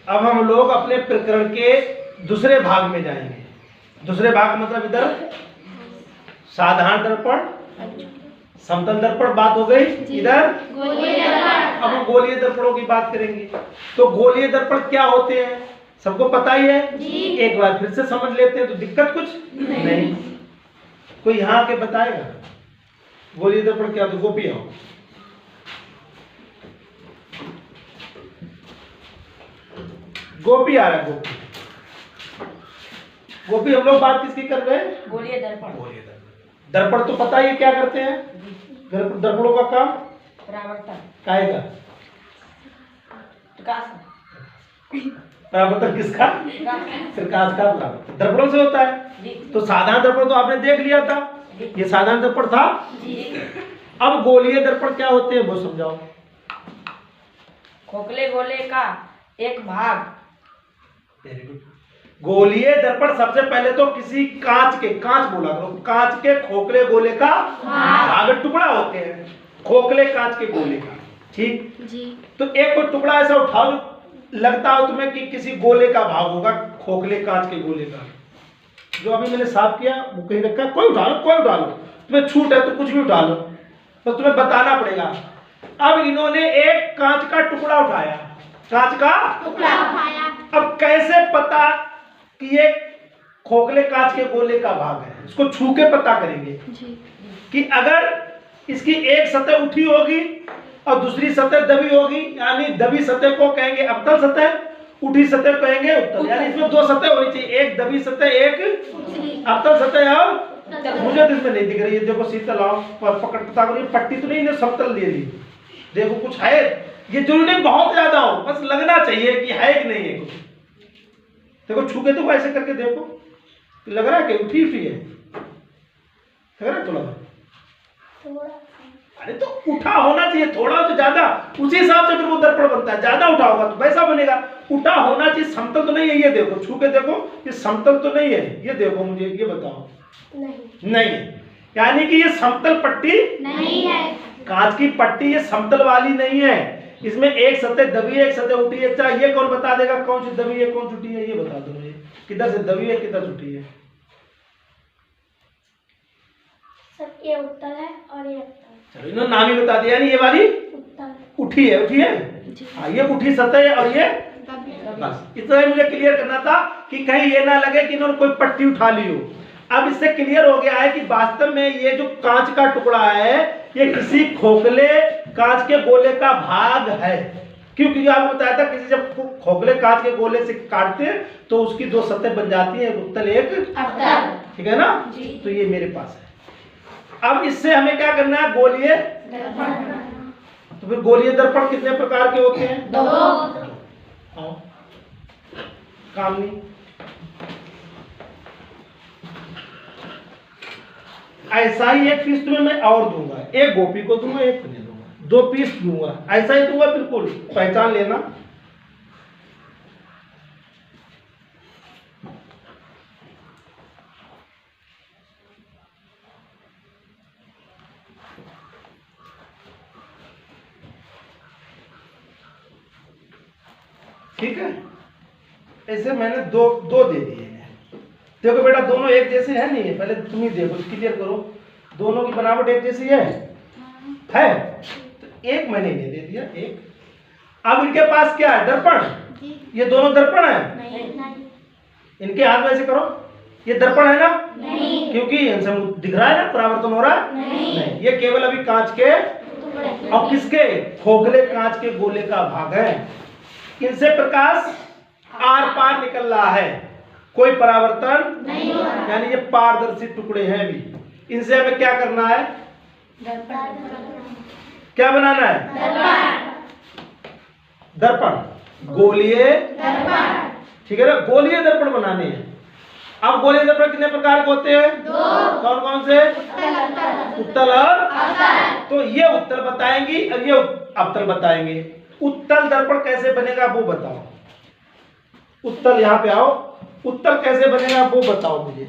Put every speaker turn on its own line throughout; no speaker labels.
अब हम लोग अपने प्रकरण के दूसरे भाग में जाएंगे। दूसरे भाग मतलब इधर साधारण दर्पण, समतल दर्पण बात हो गई, इधर अब हम गोलीय दर्पणों की बात करेंगे। तो गोलीय दर्पण क्या होते हैं सबको पता ही है जी। एक बार फिर से समझ लेते हैं तो दिक्कत कुछ नहीं। कोई यहाँ के बताएगा गोलीय दर्पण क्या? तो गोपी आओ। गोपी आ रहा है, गोपी। गोपी हम लोग बात किसकी कर रहे हैं?
गोलीय दर्पण।
गोलीय दर्पण। दर्पण तो पता ही क्या करते हैं? दर्पणों का काम
परावर्तन
काहे का? परावर्तन किसका? प्रकाश का परावर्तन दर्पणों से होता है। तो साधारण दर्पण तो आपने देख लिया था, ये साधारण दर्पण था। अब गोलीय दर्पण क्या होते हैं वो समझाओ।
खोखले गोले का एक भाग।
Very good. गोलीय दर्पण सबसे पहले तो किसी कांच के, कांच बोला करो, कांच के खोखले गोले का भाग टुकड़ा होते हैं, खोखले कांच के गोले का। ठीक जी। तो एक कोई टुकड़ा ऐसा उठाओ लगता हो तुम्हें कि किसी गोले का भाग होगा, खोखले कांच के गोले का। जो अभी मैंने साफ किया वो कहीं रखा, कोई उठा लो, कोई उठा लो, तुम्हें छूट है तो कुछ भी उठा लो, बस तुम्हें बताना पड़ेगा। अब इन्होंने एक कांच का टुकड़ा उठाया, कांच का टुकड़ा उठाया। अब कैसे पता कि ये खोखले कांच के गोले का भाग है? इसको छू के पता करेंगे जी। कि अगर इसकी एक सतह उठी होगी और दूसरी सतह दबी होगी, यानी दबी सतह को कहेंगे अवतल सतह, उठी सतह को कहेंगे उत्तल। यानी इसमें दो सतह होनी चाहिए, एक दबी सतह, एक अवतल सतह। और मुझे तो इसमें नहीं दिख रही है, देखो शीतल आओ पर पकड़ पता करो, पट्टी तो नहीं, समतल ले ली, देखो कुछ है। ये जरूरी नहीं बहुत ज्यादा हो, बस लगना चाहिए कि है कि नहीं है कुछ। देखो छू के तो ऐसे करके देखो, लग रहा है कि उठी उठी है, लग रहा है तो लगा। अरे तो उठा होना चाहिए, थोड़ा तो ज्यादा, उसी हिसाब से फिर वो दर्पण बनता है। ज्यादा उठा होगा तो वैसा बनेगा, उठा होना चाहिए। समतल तो नहीं है, ये देखो छू के देखो, ये समतल तो नहीं है, ये देखो मुझे ये बताओ। नहीं है, यानी कि ये समतल पट्टी नहीं है, कांच की पट्टी ये समतल वाली नहीं है। इसमें एक सतह दबी है, एक सतह उठी है। अच्छा ये कौन बता देगा कौन सी दबी है कौन सी उठी है? ये बता दो मुझे, किधर से दबी है किधर से उठी है?
सब ये उत्तल है और ये उत्तल।
चलो इन्होंने नाम ही बता दिया, नहीं ये वाली उठी है, उठी है हाँ, ये उठी सतह है और ये बस इतना ही मुझे क्लियर करना था कि कहीं ये ना लगे कि इन्होंने कोई पट्टी उठा ली हो। अब इससे क्लियर हो गया है कि वास्तव में ये जो कांच का टुकड़ा है ये किसी खोखले कांच के गोले का भाग है। क्योंकि आपको बताया था किसी जब खोखले कांच के गोले से काटते हैं तो उसकी दो सतह बन जाती है, उत्तल एक अवतल, ठीक है ना? तो ये मेरे पास है। अब इससे हमें क्या करना है? गोलीय दर्पण। तो फिर गोलीय दर्पण कितने प्रकार के होते हैं? दो। काम नहीं, ऐसा ही एक पीस तुम्हें मैं और दूंगा, एक गोपी को दूंगा, एक तुम्हें दूंगा, दो पीस दूंगा, ऐसा ही दूंगा, बिल्कुल पहचान लेना। ठीक है, ऐसे मैंने दो दे दिए हैं। देखो बेटा दोनों एक जैसे है नहीं है, पहले तुम ही देखो, क्लियर करो, दोनों की बनावट एक जैसी है तो एक मैंने इन्हें दे दिया एक। अब इनके पास क्या है? दर्पण। ये दोनों दर्पण है? नहीं। इनके हाथ में ऐसे करो, ये दर्पण है ना? नहीं। क्योंकि इनसे दिख रहा है ना, परावर्तन हो रहा है? नहीं। ये केवल अभी कांच के और किसके? खोखले कांच के गोले का भाग है। इनसे प्रकाश आर पार निकल रहा है, कोई परावर्तन नहीं हो रहा, यानी ये पारदर्शी टुकड़े हैं। भी इनसे हमें क्या करना है? क्या बनाना है? दर्पण, गोलीय दर्पण, ठीक है ना? गोलीय दर्पण बनाने हैं। अब गोलीय दर्पण कितने प्रकार के होते हैं? दो। कौन कौन से? उत्तल और अवतल। तो ये उत्तल बताएंगी और ये अवतल बताएंगे। उत्तल दर्पण कैसे बनेगा वो बताओ। उत्तल, यहाँ पे आओ, उत्तल कैसे बनेगा वो बताओ मुझे।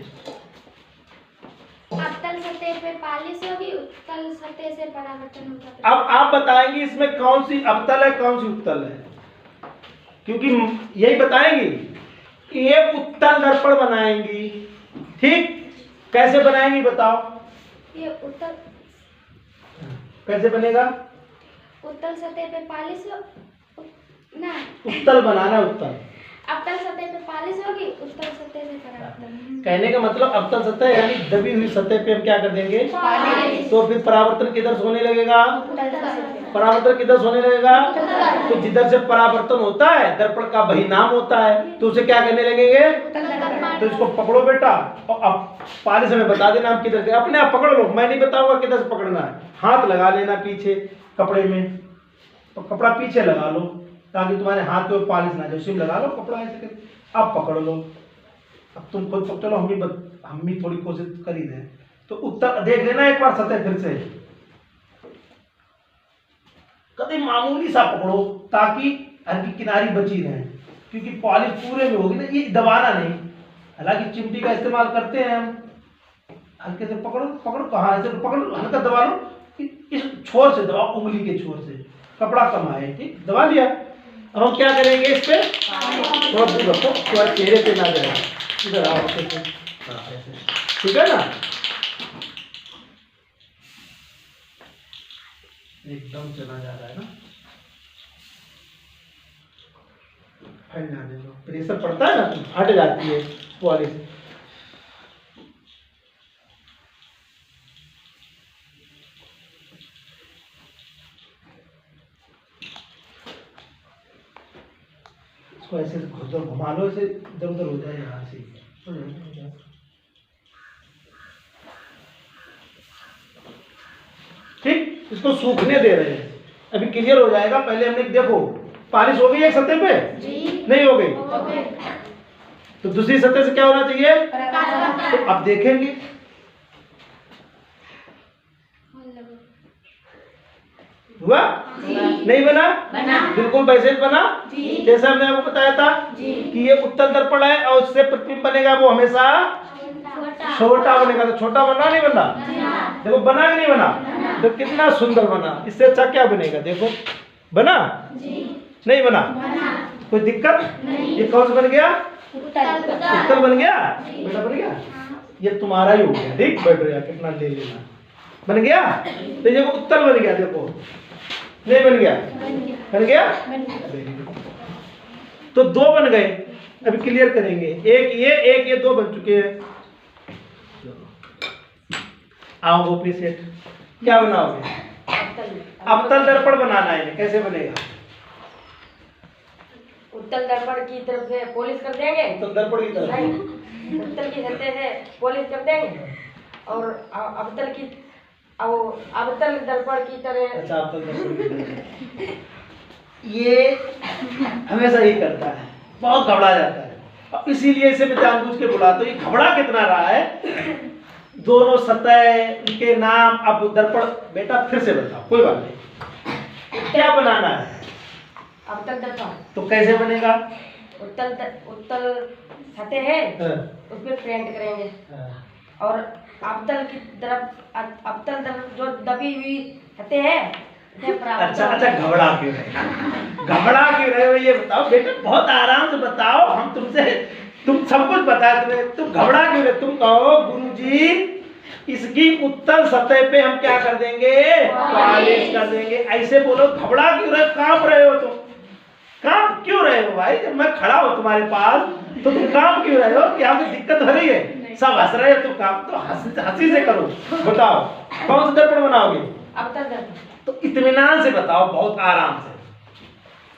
अवतल सतह पे पालिश होगी, उत्तल सतह से परावर्तन होगा।
अब आप बताएंगे इसमें कौन सी अवतल है कौन सी उत्तल है? क्योंकि यही बताएंगी कि एक उत्तल दर्पण बनाएंगी। ठीक, कैसे बनाएंगी बताओ?
ये उत्तल
कैसे बनेगा?
उत्तल सतह पे पालिश ना,
उत्तल बनाना, उत्तल।
अवतल सतह पे पालिश होगी, उत्तल सतह से परावर्तन।
कहने का मतलब अवतल सतह यानी दबी हुई सतह पे हम क्या कर देंगे?
पालिश।
तो फिर परावर्तन किधर से होने लगेगा?
उत्तल सतह।
परावर्तन किधर से होने लगेगा? तो जिधर से परावर्तन होता है दर्पण का वही नाम होता है, तो उसे क्या करने लगेंगे? तो इसको पकड़ो बेटा, और अब पालिश में बता देना हम किधर से, अपने आप पकड़ लो, मैं नहीं बताऊंगा किधर से पकड़ना है। हाथ लगा लेना पीछे कपड़े में, तो कपड़ा पीछे लगा लो ताकि तुम्हारे हाथ पे पालिश ना जाए, उसी में लगा लो कपड़ा ऐसे करके, अब पकड़ लो। अब तुम खुद पकड़ लो, हम भी थोड़ी कोशिश कर ही दें। तो उत्तर देख लेना एक बार सतह फिर से, कभी मामूली सा पकड़ो ताकि हल्की किनारी बची रहे, क्योंकि पॉलिश पूरे में होगी ना, ये दबाना नहीं। हालांकि चिमटी का इस्तेमाल करते हैं हम, हल्के से पकड़ो, पकड़ो कहाँ ऐसे पकड़ो, हल्का दबा लो, इस छोर से दबाओ, उंगली के छोर से, कपड़ा कम आए। ठीक, दबा लिया। अब हम क्या करेंगे इस पे? थोड़ा दूर रखो, थोड़ा चेहरे पे ना जाए, इधर आओ अच्छे से, हाँ, ऐसे, ठीक है ना? एकदम चला जा रहा है ना, फैल जाने दो, प्रेशर पड़ता है ना, हट जाती है पॉलिश। इसको ऐसे घुमा लो, ऐसे इधर उधर हो जाए, यहाँ से ठीक। इसको सूखने दे रहे हैं, अभी क्लियर हो जाएगा। पहले हमने देखो पालिश हो गई एक सतह पे, नहीं हो गई, तो दूसरी सतह से क्या होना चाहिए? तो अब देखेंगे, हुआ? नहीं बना? बिल्कुल वैसे ही बना जैसा हमने आपको बताया था कि ये उत्तल दर्पण है और उससे प्रतिबिंब बनेगा वो हमेशा छोटा बनेगा। तो छोटा बना नहीं बना? देखो बना कि नहीं बना? तो कितना सुंदर बना। इससे अच्छा क्या बनेगा? देखो बना? नहीं बना? कोई दिक्कत? ये कौन सा बन गया? उत्तल बन गया? बेटा बन गया? ये तुम्हारा ही हो गया। ठीक, बैठ गया, कितना ले लेना। बन गया? तो ये उत्तल बन गया। देखो नहीं बन गया? बन गया? तो दो बन गए। अभी क्लियर करेंगे, एक ये दो बन चुके हैं। आओ गोपी सेठ, क्या बनाओगे? अवतल दर्पण बनाना है। कैसे बनेगा?
उत्तल दर्पण की तरफ से पॉलिश कर देंगे,
उत्तल दर्पण की तरफ,
नहीं, उत्तल की सतह से पॉलिश कर देंगे और अवतल दर्पण की तरह।
अच्छा, अवतल दर्पण की तरह। ये हमेशा ही करता है, बहुत घबरा जाता है, अब इसीलिए इसे मैं जानबूझ के बुलाता हूँ। ये घबरा कितना रहा है। दोनों सतह के नाम अब दर्पण, बेटा फिर से बताओ, कोई बात नहीं। क्या बनाना है?
अवतल दर्पण।
तो कैसे बनेगा?
उत्तल सतह है,
हाँ,
उसमें पेंट करेंगे
हाँ।
और अवतल की तरफ जो दबी हुई सतह है
अच्छा, घबरा क्यों रहे? घबरा क्यों रहे हो ये बताओ बेटा, बहुत आराम से बताओ। हम तुम सब कुछ पता है तुम्हें, तुम घबरा क्यों रहे? तुम कहो गुरुजी इसकी उत्तल सतह पे हम क्या कर देंगे? पॉलिश कर देंगे। ऐसे बोलो, घबरा क्यों रहे? कांप रहे हो तुम? कांप क्यों रहे हो भाई? जब मैं खड़ा हूं तुम्हारे पास तो तुम कांप क्यों रहे हो? क्या कोई दिक्कत हो रही है? सब हंस रहे हो, तुम कांप तो हंसी से करो। बताओ कौन सा दर्पण बनाओगे?
अवतल दर्पण।
तो इत्मीनान से बताओ, बहुत आराम से।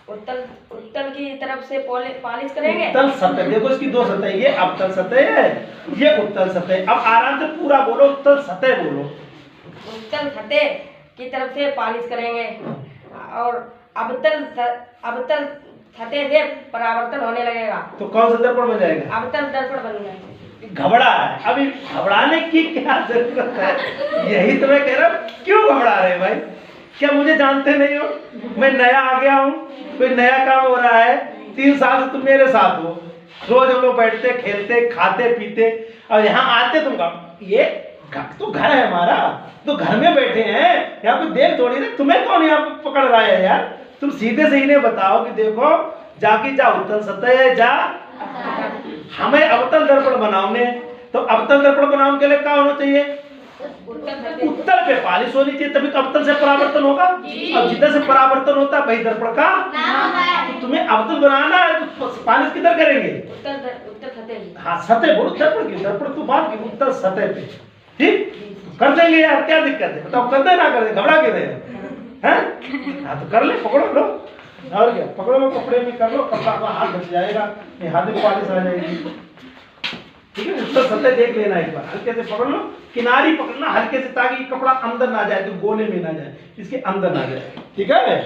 उत्तल की तरफ से पॉलिश करेंगे।
उत्तल सतह, देखो इसकी दो सतह, ये अवतल सतह है, ये उत्तल सतह। अब आराम से पूरा बोलो, उत्तल सतह बोलो।
उत्तल सतह की तरफ से पॉलिश करेंगे और अवतल सतह से परावर्तन होने लगेगा।
तो कौन सा दर्पण बन जाएगा?
अवतल दर्पण बन जाएगा।
घबरा है, अभी घबराने की क्या जरूरत है? यही तो मैं कह रहा हूँ, क्यों घबरा रहे भाई? क्या मुझे जानते नहीं हो? मैं नया आ गया हूँ, कोई नया काम हो रहा है। 3 साल से तुम मेरे साथ हो, रोज हम लोग बैठते खेलते खाते पीते, और यहाँ आते तुम ये तो घर है हमारा, तो घर में बैठे हैं, यहाँ पे देख थोड़ी ना। तुम्हें कौन यहाँ पे पकड़ रहा है यार? तुम सीधे से इन्हें बताओ कि देखो जा की जा उत्तल सतह जा। हमें अवतल दर्पण बनाने, तो अवतल दर्पण बनाने के लिए क्या होना चाहिए? उत्तल पे पालिश होनी चाहिए, तभी तो अवतल से परावर्तन होगा। अब जिधर से परावर्तन होता है वही दर्पण का नाम है। तो तुम्हें अवतल बनाना है तो पालिश किधर करेंगे?
उत्तर सतह।
हाँ सतह बोलो, दर्पण की, दर्पण तो बात की, उत्तल सतह पे। ठीक कर देंगे यार, क्या दिक्कत है बताओ? कर दे ना कर दे, घबरा के रहे हैं? हाँ तो कर ले, पकड़ो लो और क्या, पकड़ो लो, कपड़े में कर लो, कपड़ा का हाथ बच जाएगा, नहीं हाथ में पालिश आ जाएगी। ठीक है, उत्तर सतह देख लेना एक बार, हल्के से पकड़ लो, किनारी पकड़ना हल्के से, ताकि कपड़ा अंदर ना जाए, तो गोले में ना जाए, इसके अंदर ना जाए। ठीक है,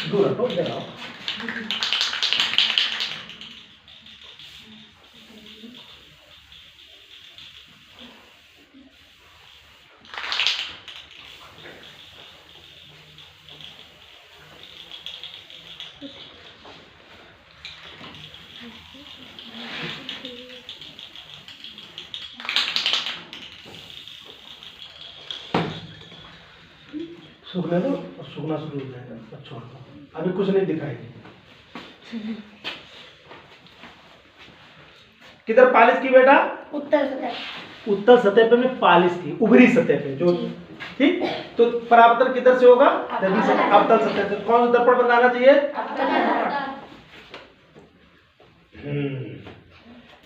दूर हटो, इधर आओ। सूखने दो और सूखना शुरू हो जाएगा, बस छोड़ दो, अभी कुछ नहीं दिखाएगी। किधर पालिश की बेटा?
उत्तर सतह।
उत्तर सतह पे मैं पालिश की, उभरी सतह पे जो। ठीक, तो परावर्तन किधर से होगा? अवतल सतह से। कौन सा दर्पण बनाना चाहिए?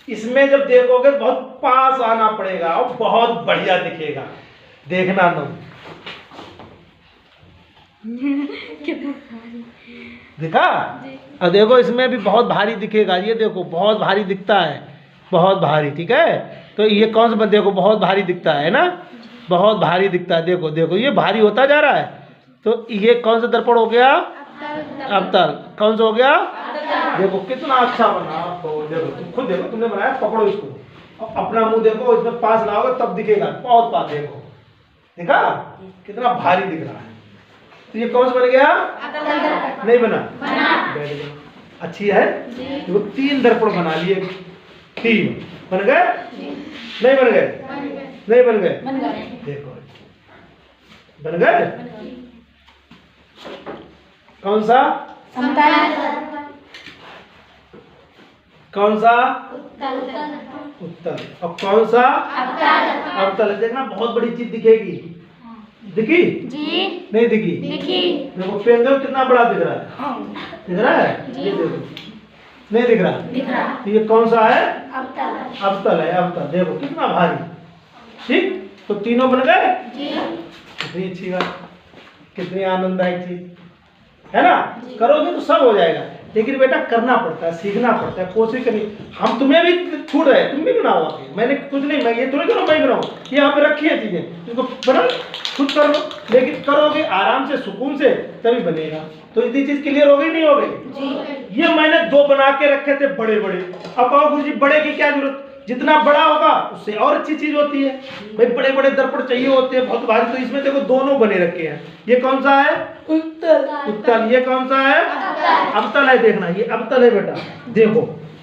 इसमें जब देखोगे बहुत पास आना पड़ेगा और बहुत बढ़िया दिखेगा, देखना तुम। दिखा? अब देखो इसमें भी बहुत भारी दिखेगा, ये देखो बहुत भारी दिखता है, बहुत भारी। ठीक है, तो ये कौन सा, देखो बहुत भारी दिखता है ना, बहुत भारी दिखता है, देखो देखो ये भारी होता जा रहा है। तो ये कौन सा दर्पण हो गया? अवतल। कौन सा हो गया? देखो कितना अच्छा बना, आपको देखो, तुम खुद देखो, तुमने बनाया, पकड़ो इसको, अपना मुंह देखो, इसमें पास लाओगे तब दिखेगा, बहुत पास देखो, देखा कितना भारी दिख रहा है। तो ये कौन सा बन गया? नहीं बना? बैठ जाओ, अच्छी है। देखो 3 दर्पण बना लिए, 3 बन गए? नहीं बन गए? नहीं बन गए? देखो बन गए। कौन सा? कौन सा? उत्तल। और कौन सा? अवतल। देखना बहुत बड़ी चीज दिखेगी, दिखी? जी नहीं दिखी? दिखी। देखो पेन देखो कितना बड़ा दिख रहा है, दिख रहा है? ये देखो, नहीं दिख रहा? दिख रहा। तो ये कौन सा है? अवतल। अवतल है, अवतल। देखो कितना भारी। ठीक, तो तीनों बन गए। कितनी अच्छी बात, कितनी आनंददायक चीज है ना। करोगे तो सब हो जाएगा, लेकिन बेटा करना पड़ता है, सीखना पड़ता है, कोशिश करनी। हम तुम्हें भी छूट रहे, तुम भी बनाओ आके, मैंने कुछ नहीं, मैं ये थोड़ी करो मैं बनाऊँ, ये यहाँ पे रखी है चीजें, इसको बनाओ खुद कर लो, लेकिन करोगे आराम से, सुकून से, तभी बनेगा। तो इतनी चीज क्लियर हो गई नहीं हो गई? ये मैंने 2 बना के रखे थे बड़े बड़े। अब कहो गुरुजी बड़े की क्या जरूरत, जितना बड़ा होगा उससे और अच्छी चीज होती है भाई, बड़े बड़े दर्पण चाहिए होते हैं बहुत भारी। तो इसमें देखो दोनों बने रखे हैं। ये कौन सा है? उत्तल। ये कौन सा है? अवतल है। देखना ये अवतल है बेटा, देखो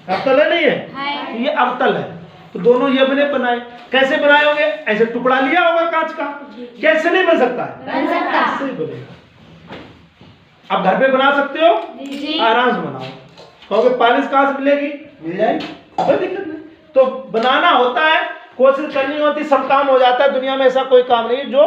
अवतल है, नहीं है? ये अवतल है। तो दोनों ये बने बनाए। कैसे बनाए होंगे? ऐसे टुकड़ा लिया होगा कांच का, कैसे नहीं बन सकता है? ऐसे ही बनेगा। आप घर पे बना सकते हो, आराम से बनाओ। कहोगे पालिश कहाँ से मिलेगी? मिल जाएगी, कोई दिक्कत नहीं। तो बनाना होता है, कोशिश करनी होती, सब काम हो जाता है। दुनिया में ऐसा कोई काम नहीं जो